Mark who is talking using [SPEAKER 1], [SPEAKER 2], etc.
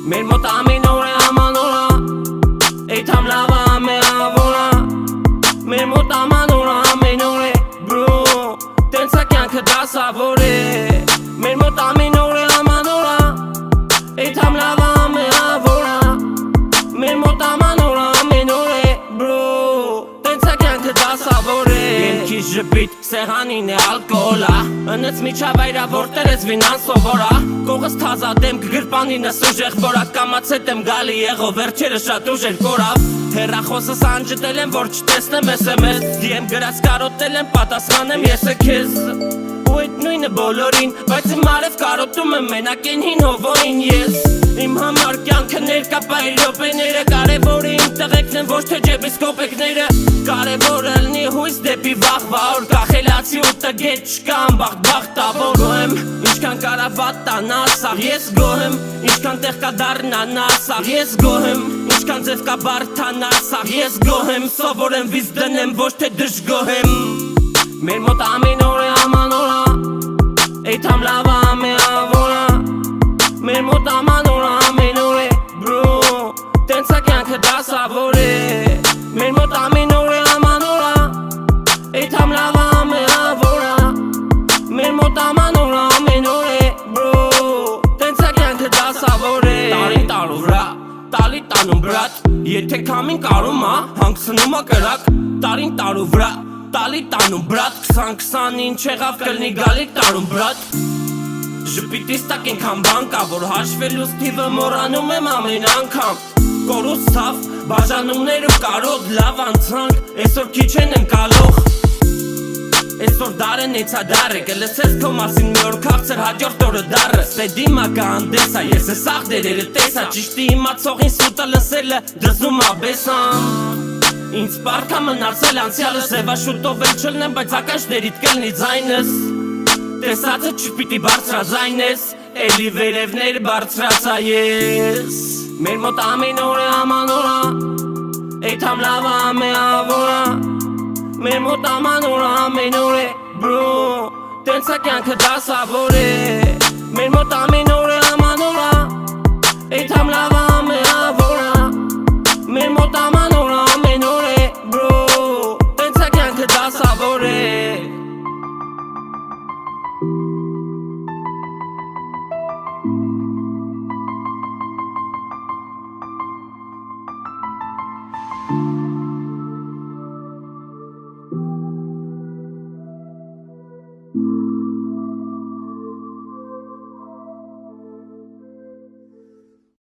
[SPEAKER 1] Մեր մոտ ամեն օր է ամանորա Այդ համ լավա ամե ավորա Մեր մոտ ամանորա ամեն օր է Բրո Տենց է կյանքը դասավոր է Մեր մոտ ամեն օր է ամանորա Այդ համ լավա ամե ավորա Մեր մոտ ամանորա ամեն օր է Բրո Տենց է կյանքը դասավոր է Ենքի ժպիտ սեղանին է ալկոլա Ընեց միջավայրա որտերես վինան սովորա Կողս թազա դեմք գրպանինս ուժեղ բորակ Կամաց հետ եմ գալի եղով վերջերը շատ ուժեր կորավ Հեռախոսս անջտել եմ որ չտեսնեմ SMS DM գրած կարոտել եմ պատասխանեմ ես է քեզ Ու այդ նույնը բոլորին Բայց իմ արև կարոտում եմ մենակ են հին հովորին ես Իմ համար կյանքը ներկա պայր րոպեները Կարևորը իմ տղեկն են ոչ թե ջեբիս կոպեկները Կարևորը լնի հույս դեպի վաղվա օր Կախելացի ու տգետ չկան բաղտ-բաղտավոր Գոհեմ ինչքան կարավատ տանա սաղ ես գոհեմ Ինչքան տեղ կա դարնանա սաղ ես գոհեմ Ինչքան ձև կա բարթանա սաղ ես գոհեմ Սովորեմ վիզ դնեմ ոչ թե դժգոհեմ Մեր մոտ ամեն օր է ամանորա Այդ համ լավա ամե ավորա Մեր մոտ ամանորա ամեն օր է Բրո Տենց է կյանքը դասավոր է Մեր մոտ ամեն օր է ամանորա Այդ համ լավա ամե ավորա Մեր մոտ ամանորա ամեն օր է Բրո Տենց է կյանքը դասավոր է Տարին տարու վրա Տալի տանում բրատ Եթե կամին կարում ա հանգցնում ա կրակ Տարին տարու վրա Տալի տանում բրատ 20-20 ինչ եղավ կլնի գալիք տարում բրատ Ժպիտիս տակ ենքան բան կա որ հաշվելուց թիվը մորանում եմ ամեն անգամ Կորուց թավ բաժանումներով կարոտ լավ անցանք Այսօր քիչ են ընկալող Այսօր դարեն էցա դար է կլսես քո մասին մի օր քաղցր հաջորդ օրը դարը Ստեդիմա կա անդեսա ես է սաղ դերերը տեսա Ճիշտի իմացողին սուտը լսելը դզում աբեսան Ինձ պարկ ամնարցել անցյալս Եվա շուտով էլ չլնեմ բայց ականջներիդ կլնի ձայնս Տեսածը չպիտի բարձրազայնես Էլի վերևներ բարձրացա ես Մեր մոտ ամեն օր է ամանորա Այդ համ լավա ամե ավորա Մեր մոտ ամանորա ամեն օր է Բրո Տենց է կյանքը դասավոր է Մեր մոտ ամեն օր է ամանորա Այդ համ լավա